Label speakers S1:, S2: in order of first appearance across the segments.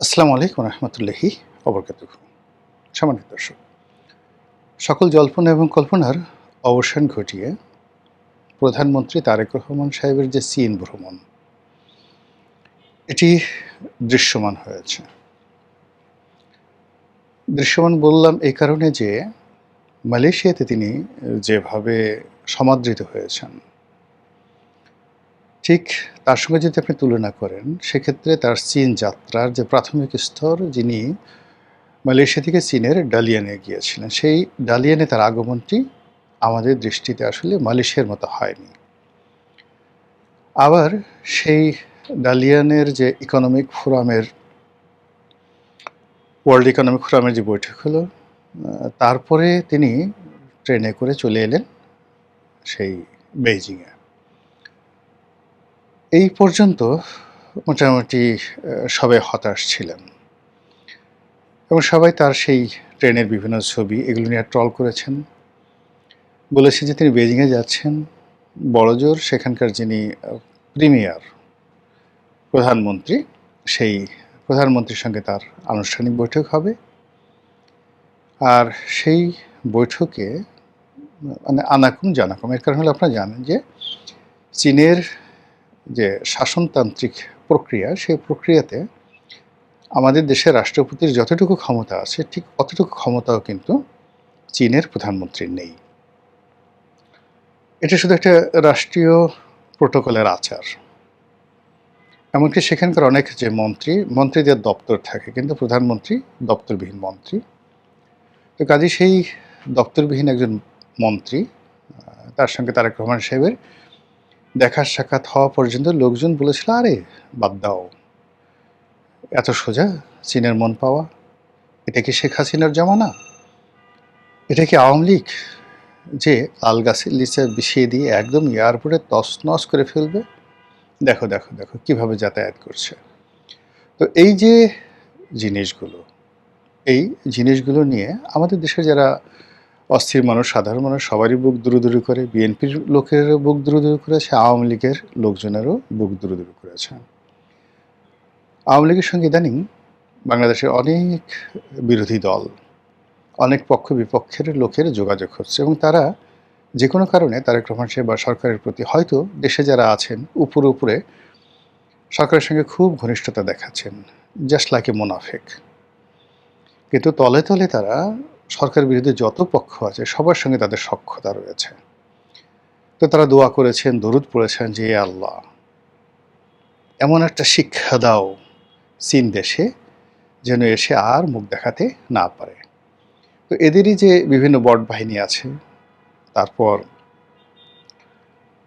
S1: আসসালামু আলাইকুম রহমতুল্লাহি অবরকাতুহ। সম্মানিত দর্শক, সকল জল্পনা এবং কল্পনার অবসান ঘটিয়ে প্রধানমন্ত্রী তারেক রহমান সাহেবের যে চীন ভ্রমণ, এটি দৃশ্যমান হয়েছে। দৃশ্যমান বললাম এই কারণে যে মালয়েশিয়াতে তিনি যেভাবে সমাদৃত হয়েছেন, ঠিক তার সঙ্গে যদি আপনি তুলনা করেন, সেক্ষেত্রে তার চীন যাত্রার যে প্রাথমিক স্তর, যিনি মালয়েশিয়া থেকে চীনের ডালিয়ানে গিয়েছিলেন, সেই ডালিয়ানে তার আগমনটি আমাদের দৃষ্টিতে আসলে মালয়েশিয়ার মতো হয়নি। আবার সেই ডালিয়ানের যে ইকোনমিক ফোরামের ওয়ার্ল্ড ইকোনমিক ফোরামের যে বৈঠক হলো, তারপরে তিনি ট্রেনে করে চলে এলেন সেই বেইজিংয়ে। এই পর্যন্ত মোটামুটি সবাই হতাশ ছিলেন এবং সবাই তার সেই ট্রেনের বিভিন্ন ছবি এগুলো নিয়ে ট্রল করেছেন। বলেছে যে তিনি বেইজিংয়ে যাচ্ছেন, বড়জোর সেখানকার যিনি প্রিমিয়ার প্রধানমন্ত্রী, সেই প্রধানমন্ত্রীর সঙ্গে তার আনুষ্ঠানিক বৈঠক হবে। আর সেই বৈঠকে মানে আনাকুম জানাকুম, এর কারণ হলো আপনারা জানেন যে চীনের যে শাসনতান্ত্রিক প্রক্রিয়া, সেই প্রক্রিয়াতে আমাদের দেশের রাষ্ট্রপতির যতটুকু ক্ষমতা আছে, ঠিক অতটুকু ক্ষমতাও কিন্তু চীনের প্রধানমন্ত্রীর নেই। এটা শুধু একটা রাষ্ট্রীয় প্রোটোকলের আচার। এমনকি সেখানকার অনেক যে মন্ত্রীদের দপ্তর থাকে, কিন্তু প্রধানমন্ত্রী দপ্তরবিহীন মন্ত্রী। তো কাজেই সেই দপ্তরবিহীন একজন মন্ত্রী, তার সঙ্গে তারেক রহমান সাহেবের দেখা সাক্ষাৎ হওয়া পর্যন্ত লোকজন বলেছিল, আরে বাদ দাও, এত সোজা চীনের মন পাওয়া? এটা কি শেখ হাসিনার জমানা? এটা কি আওয়ামী লীগ যে আল গাছের নিচে বিষিয়ে দিয়ে একদম এয়ারপোর্টে তছনছ করে ফেলবে? দেখো দেখো দেখো কীভাবে যাতায়াত করছে। তো এই যে জিনিসগুলো, এই জিনিসগুলো নিয়ে আমাদের দেশে যারা অস্থির মানুষ, সাধারণ মানুষ, সবারই বুক দুরুদুরু করে। বিএনপির লোকেরও বুক দুরুদুরু করেছে, আওয়ামী লীগের লোকজনেরও বুক দুরুদুরু করেছে। আওয়ামী লীগের সঙ্গে ইদানিং বাংলাদেশের অনেক বিরোধী দল, অনেক পক্ষ বিপক্ষের লোকের যোগাযোগ হচ্ছে এবং তারা যে কোনো কারণে তারেক রহমান সাহেব বা সরকারের প্রতি, হয়তো দেশে যারা আছেন উপরে উপরে সরকারের সঙ্গে খুব ঘনিষ্ঠতা দেখাচ্ছেন, জাস্ট লাইক এ মোনাফেক, কিন্তু তলে তলে তারা সরকার বিরোধী যত পক্ষ আছে সবার সঙ্গে তাদের সখ্যতা রয়েছে। তো তারা দোয়া করেছেন, দরুদ পড়েছেন যে আল্লাহ, এমন একটা শিক্ষা দাও চীন দেশে যেন এসে আর মুখ দেখাতে না পারে। তো এদেরই যে বিভিন্ন বট বাহিনী আছে, তারপর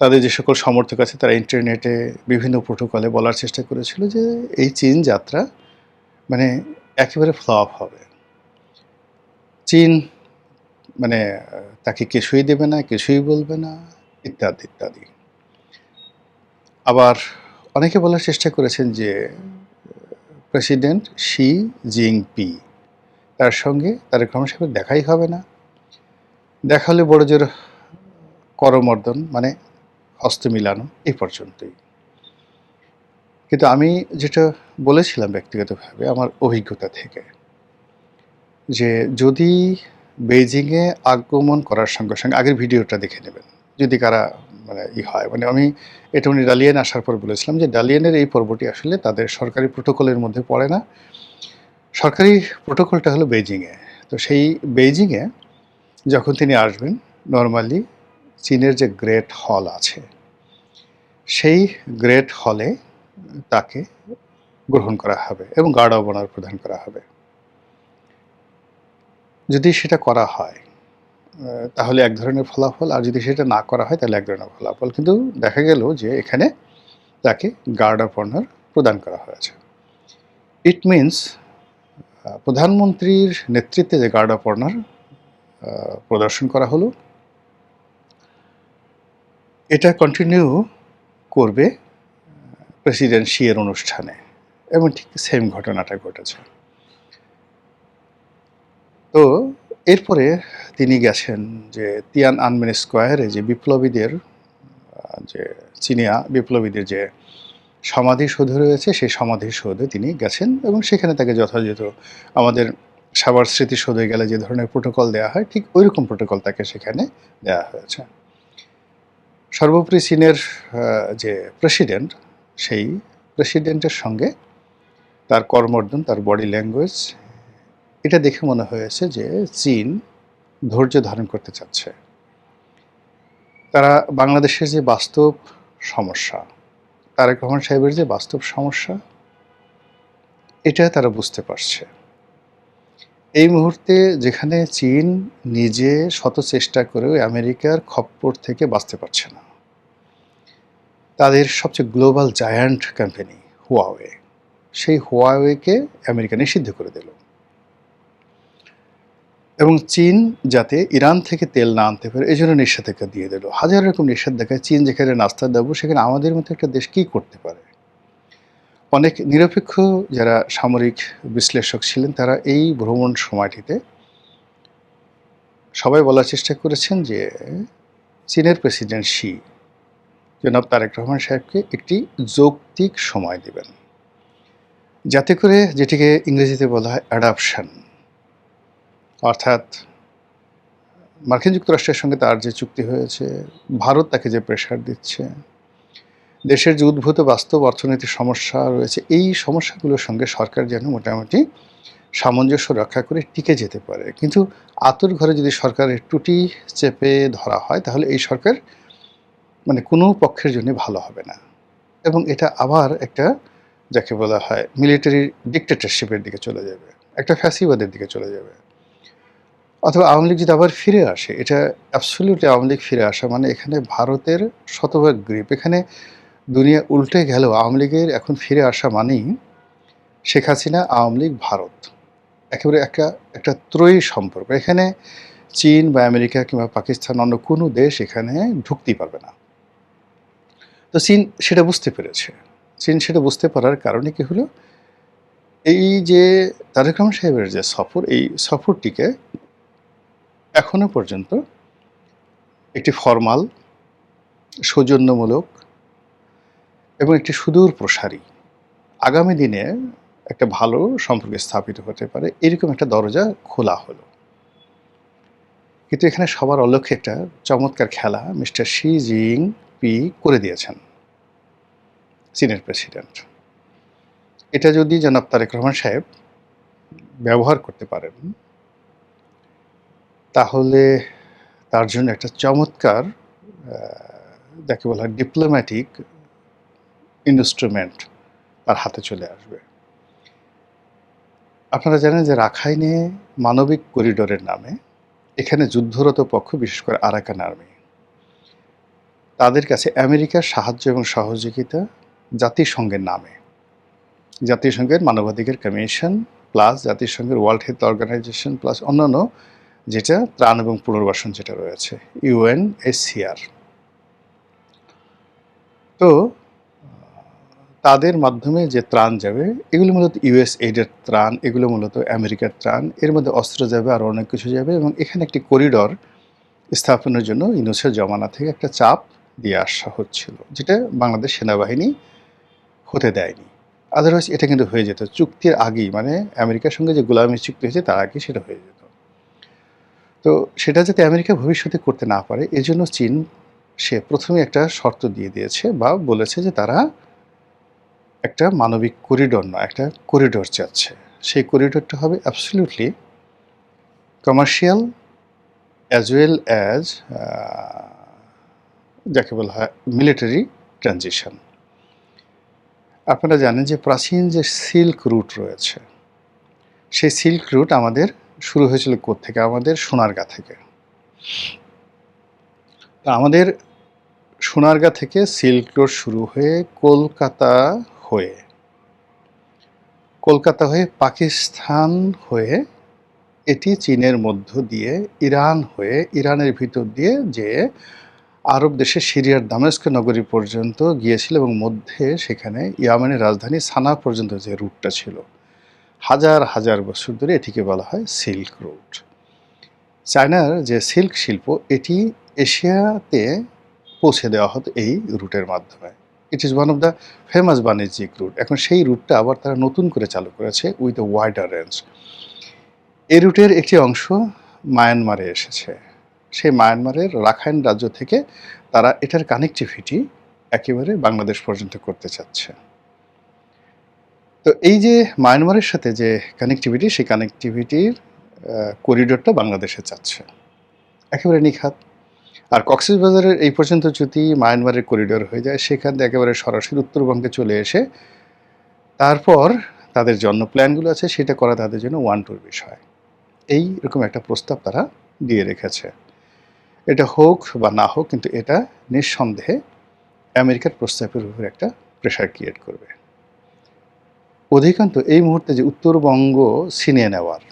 S1: তাদের যে সকল সমর্থক আছে, তারা ইন্টারনেটে বিভিন্ন প্রোটোকলে বলার চেষ্টা করেছিল যে এই চীন যাত্রা মানে একেবারে ফ্লপ হবে। চীন মানে তাকে কিছুই দেবে না, কিছুই বলবে না, ইত্যাদি ইত্যাদি। আবার অনেকে বলার চেষ্টা করেছেন যে প্রেসিডেন্ট শি জিনপি, তার সঙ্গে তারেক রহমান সাহেবের দেখাই হবে না, দেখা হলে বড় জোর করমর্দন, মানে হস্ত মিলানো, এই পর্যন্তই। কিন্তু আমি যেটা বলেছিলাম ব্যক্তিগতভাবে আমার অভিজ্ঞতা থেকে, যে যদি বেইজিংয়ে আগমন করার সঙ্গে সঙ্গে আগের ভিডিওটা দেখে নেবেন যদি কারা মানে হয়, মানে আমি এটা উনি ডালিয়ান আসার পর বলেছিলাম যে ডালিয়ানের এই পর্বটি আসলে তাদের সরকারি প্রোটোকলের মধ্যে পড়ে না। সরকারি প্রোটোকলটা হলো বেইজিংয়ে। তো সেই বেইজিংয়ে যখন তিনি আসবেন, নর্মালি চীনের যে গ্রেট হল আছে, সেই গ্রেট হলে তাকে গ্রহণ করা হবে এবং গার্ড অব অনার প্রদান করা হবে। যদি সেটা করা হয় তাহলে এক ধরনের ফলাফল, আর যদি সেটা না করা হয় তাহলে এক ধরনের ফলাফল। কিন্তু দেখা গেল যে এখানে তাকে গার্ড অফ অনার প্রদান করা হয়েছে। ইট মিনস প্রধানমন্ত্রীর নেতৃত্বে যে গার্ড অফ অনার প্রদর্শন করা হলো, এটা কন্টিনিউ করবে প্রেসিডেন্ট শি এর অনুষ্ঠানে, এবং ঠিক সেম ঘটনাটা ঘটেছে। তো এরপরে তিনি গেছেন যে তিয়ান আনমেন স্কোয়ারে যে বিপ্লবীদের যে চীনিয়া বিপ্লবীদের যে সমাধিসৌধ রয়েছে, সেই সমাধিসৌধে তিনি গেছেন এবং সেখানে তাকে যথাযথ আমাদের সাভার স্মৃতিসৌধে গেলে যে ধরনের প্রোটোকল দেওয়া হয় ঠিক ওইরকম প্রোটোকল তাকে সেখানে দেওয়া হয়েছে। সর্বোপরি চীনের যে প্রেসিডেন্ট, সেই প্রেসিডেন্টের সঙ্গে তার কর্মর্দন, তার বডি ল্যাঙ্গুয়েজ, এটা দেখে মনে হয়েছে যে চীন ধৈর্য ধারণ করতে চাচ্ছে। তারা বাংলাদেশের যে বাস্তব সমস্যা, তারেক রহমান সাহেবের যে বাস্তব সমস্যা, এটা তারা বুঝতে পারছে। এই মুহূর্তে যেখানে চীন নিজে শত চেষ্টা করেও আমেরিকার খপ্পর থেকে বাঁচতে পারছে না, তাদের সবচেয়ে গ্লোবাল জায়ান্ট কোম্পানি হুয়াওয়ে, সেই হুয়াওয়েকে আমেরিকা নিষিদ্ধ করে দিল এবং চীন যাতে ইরান থেকে তেল না আনতে পারে এই জন্য নিষেধাজ্ঞা দিয়ে দিল। হাজার রকম নিষেধাজ্ঞায় চীন যেখানে নাস্তা দেবো, সেখানে আমাদের মতো একটা দেশ কী করতে পারে? অনেক নিরপেক্ষ যারা সামরিক বিশ্লেষক ছিলেন তারা এই ভ্রমণ সময়টিতে সবাই বলার চেষ্টা করেছেন যে চীনের প্রেসিডেন্ট শি জনাব তারেক রহমান সাহেবকে একটি যৌক্তিক সময় দেবেন, যাতে করে যেটিকে ইংরেজিতে বলা হয় অ্যাডাপশন, অর্থাৎ মার্কিন যুক্তরাষ্ট্রের সঙ্গে তার যে চুক্তি হয়েছে, ভারত তাকে যে প্রেশার দিচ্ছে, দেশের যে উদ্ভূত বাস্তব অর্থনৈতিক সমস্যা রয়েছে, এই সমস্যাগুলোর সঙ্গে সরকার যেন মোটামুটি সামঞ্জস্য রক্ষা করে টিকে যেতে পারে। কিন্তু আঁতুড় ঘরে যদি সরকারের টুটি চেপে ধরা হয়, তাহলে এই সরকার মানে কোনো পক্ষের জন্য ভালো হবে না এবং এটা আবার একটা যাকে বলা হয় মিলিটারি ডিক্টেটরশিপের দিকে চলে যাবে, একটা ফ্যাসিবাদের দিকে চলে যাবে। অথবা আওয়ামী লীগ যদি আবার ফিরে আসে, এটা অ্যাবসলিউটলি আওয়ামী লীগ ফিরে আসা মানে এখানে ভারতের শতভাগ গ্রিপ। এখানে দুনিয়া উল্টে গেলেও আওয়ামী লীগের এখন ফিরে আসা মানেই শেখ হাসিনা, আওয়ামী লীগ, ভারত, একেবারে একটা ত্রয়ী সম্পর্ক। এখানে চীন বা আমেরিকা কিংবা পাকিস্তান অন্য কোনো দেশ এখানে ঢুকতেই পারবে না। তো চীন সেটা বুঝতে পেরেছে। চীন সেটা বুঝতে পারার কারণে কি হলো, এই যে তারেক রহমান সাহেবের যে সফর, এই সফরটিকে এখনো পর্যন্ত একটি ফরমাল, সৌজন্যমূলক এবং একটি সুদূর প্রসারী, আগামী দিনে একটা ভালো সম্পর্ক স্থাপিত হতে পারে এরকম একটা দরজা খোলা হলো। কিন্তু এখানে সবার অলক্ষ্যে একটা চমৎকার খেলা মিস্টার শি জিনপিং করে দিয়েছেন চীনের প্রেসিডেন্ট। এটা যদি জনাব তারেক রহমান সাহেব ব্যবহার করতে পারেন, তাহলে তার জন্য একটা চমৎকার যাকে বলা হয় ডিপ্লোম্যাটিক ইনস্ট্রুমেন্ট তার হাতে চলে আসবে। আপনারা জানেন যে রাখাইনে মানবিক করিডোরের নামে এখানে যুদ্ধরত পক্ষ, বিশেষ করে আরাকান আর্মি, তাদের কাছে আমেরিকার সাহায্য এবং সহযোগিতা জাতিসংঘের নামে, জাতিসংঘের মানবাধিকার কমিশন প্লাস জাতিসংঘের ওয়ার্ল্ড হেলথ অর্গানাইজেশন প্লাস অন্যান্য যেটা ত্রাণ এবং পুনর্বাসন যেটা রয়েছে UNHCR, তো তাদের মাধ্যমে যে ত্রাণ যাবে এগুলো মূলত USAID-এর ত্রাণ, এগুলো মূলত আমেরিকার ত্রাণ, এর মধ্যে অস্ত্র যাবে আর অনেক কিছু যাবে এবং এখানে একটি করিডর স্থাপনের জন্য ইউনূসের জমানা থেকে একটা চাপ দিয়ে আসা হচ্ছিল, যেটা বাংলাদেশ সেনাবাহিনী হতে দেয়নি। আদারওয়াইজ এটা কিন্তু হয়ে যেত চুক্তির আগেই, মানে আমেরিকার সঙ্গে যে গোলামি চুক্তি হয়েছে তার আগে সেটা হয়ে যেত। তো সেটা যাতে আমেরিকা ভবিষ্যতে করতে না পারে এজন্য চীন সে প্রথমে একটা শর্ত দিয়ে দিয়েছে বা বলেছে যে তারা একটা মানবিক করিডোর নয়, একটা করিডোর চাচ্ছে। সেই করিডোরটা হবে absolutely commercial as well as যাকে বলা হয় মিলিটারি ট্রানজিশন। আপনারা জানেন যে প্রাচীন যে সিল্ক রুট রয়েছে, সেই সিল্ক রুট আমাদের শুরু হয়েছিল কোত্থেকে? আমাদের সোনারগাঁ থেকে। আমাদের সোনারগাঁ থেকে সিল্ক রোড শুরু হয়ে কলকাতা হয়ে পাকিস্তান হয়ে এটি চীনের মধ্য দিয়ে ইরান হয়ে ইরানের ভিতর দিয়ে যে আরব দেশে সিরিয়ার দামেস্ক নগরী পর্যন্ত গিয়েছিল এবং মধ্যে সেখানে ইয়ামেনের রাজধানী সানা পর্যন্ত যে রুটটা ছিল, হাজার হাজার বছর ধরে এটিকে বলা হয় সিল্ক রুট। চায়নার যে সিল্ক শিল্প এটি এশিয়াতে পৌঁছে দেওয়া হতো এই রুটের মাধ্যমে। It is one of the famous বাণিজ্যিক রুট। এখন সেই রুটটা আবার তারা নতুন করে চালু করেছে উইথ এ ওয়াইডার রেঞ্জ। এই রুটের একটি অংশ মায়ানমারে এসেছে। সেই মায়ানমারের রাখাইন রাজ্য থেকে তারা এটার কানেক্টিভিটি একেবারে বাংলাদেশ পর্যন্ত করতে চাচ্ছে। তো এই যে মায়ানমারের সাথে যে কানেক্টিভিটি, সেই কানেক্টিভিটির করিডোরটা বাংলাদেশে চাচ্ছে একেবারে নিখাত। আর কক্সবাজারের এই পর্যন্ত যদি মায়ানমারের করিডোর হয়ে যায়, সেখান থেকে একেবারে সরাসরি উত্তরবঙ্গে চলে এসে তারপর তাদের জন্য প্ল্যানগুলো আছে সেটা করা তাদের জন্য ওয়ান টুর বিষয়। এইরকম একটা প্রস্তাব তারা দিয়ে রেখেছে। এটা হোক বা না হোক, কিন্তু এটা নিঃসন্দেহে আমেরিকার প্রস্তাবের উপর একটা প্রেশার ক্রিয়েট করবে। অধিকান্ত এই মুহূর্তে যে উত্তরবঙ্গ ছিনিয়ে নেওয়ার,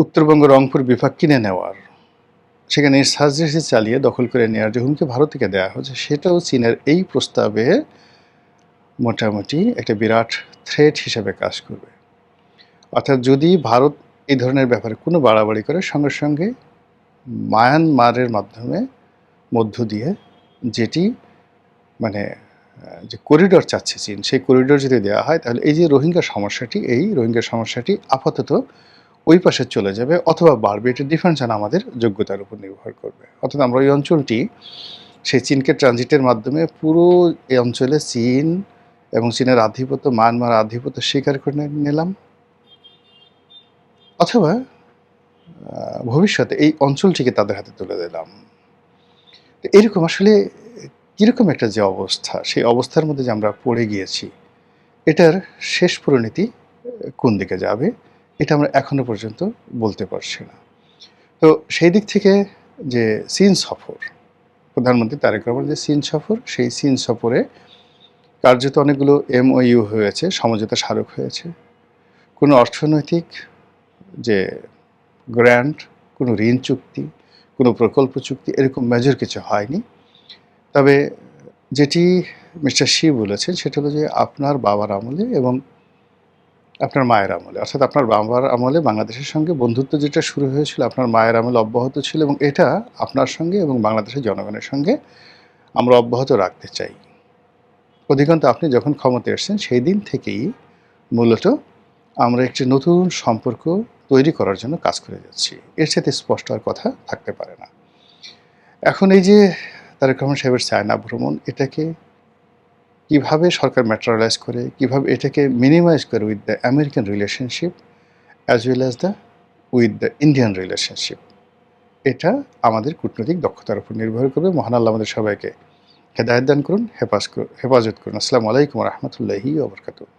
S1: উত্তরবঙ্গ রংপুর বিভাগ কিনে নেওয়ার, সেখানে সার্জারি চালিয়ে দখল করে নেওয়ার যে হুমকি ভারতকে দেওয়া হচ্ছে, সেটাও চীনের এই প্রস্তাবে মোটামুটি একটা বিরাট থ্রেট হিসেবে কাজ করবে। অর্থাৎ যদি ভারত এই ধরনের ব্যাপারে কোনো বাড়াবাড়ি করে, সঙ্গে সঙ্গে মায়ানমারের মাধ্যমে মধ্য দিয়ে যেটি মানে যে করিডোর চাচ্ছে চীন, সেই করিডোর যদি দেওয়া হয়, তাহলে এই যে রোহিঙ্গা সমস্যাটি আপাতত ওই পাশে চলে যাবে অথবা বাড়বে। এটা ডিফেন্স অন আমাদের যোগ্যতার উপর নির্ভর করবে। অর্থাৎ আমরা ওই অঞ্চলটি সেই চীনকে ট্রানজিটের মাধ্যমে পুরো এই অঞ্চলে চীন এবং চীনের আধিপত্য, মায়ানমার আধিপত্য স্বীকার করে নিলাম, অথবা ভবিষ্যতে এই অঞ্চলটিকে তাদের হাতে তুলে দিলাম। এরকম আসলে কীরকম একটা যে অবস্থা, সেই অবস্থার মধ্যে যে আমরা পড়ে গিয়েছি, এটার শেষ পরিণতি কোন দিকে যাবে এটা আমরা এখনো পর্যন্ত বলতে পারছি না। তো সেই দিক থেকে যে চীন সফর, প্রধানমন্ত্রী তারেক রহমানের যে চীন সফর, সেই চীন সফরে কার্যত অনেকগুলো MOU হয়েছে, সমঝোতা স্মারক হয়েছে। কোনো অর্থনৈতিক যে গ্র্যান্ট, কোনো ঋণ চুক্তি, কোনো প্রকল্প চুক্তি, এরকম মেজর কিছু হয়নি। তবে যেটি মিস্টার শি বলেছেন, সেটা হলো যে আপনার বাবার আমলে এবং আপনার মায়ের আমলে, অর্থাৎ আপনার বাবার আমলে বাংলাদেশের সঙ্গে বন্ধুত্ব যেটা শুরু হয়েছিল, আপনার মায়ের আমলে অব্যাহত ছিল, এবং এটা আপনার সঙ্গে এবং বাংলাদেশের জনগণের সঙ্গে আমরা অব্যাহত রাখতে চাই। অধিকান্ত আপনি যখন ক্ষমতায় এসেছেন, সেই দিন থেকেই মূলত আমরা একটি নতুন সম্পর্ক তৈরি করার জন্য কাজ করে যাচ্ছি। এর সাথে স্পষ্ট আর কথা থাকতে পারে না। এখন এই যে তারেক রহমান সাহেবের চায়না ভ্রমণ, এটাকে কিভাবে সরকার ম্যাটেরিয়ালাইজ করে, কিভাবে এটাকে মিনিমাইজ করে with the American relationship as well as the with the Indian relationship, এটা আমাদের কূটনৈতিক দক্ষতার উপর নির্ভর করবে। মহান আল্লাহ আমাদের সবাইকে হেদায়েত দান করুন, হেফাজত করুন। আসসালামু আলাইকুম ওয়া রাহমাতুল্লাহি ওয়া বারাকাতুহু।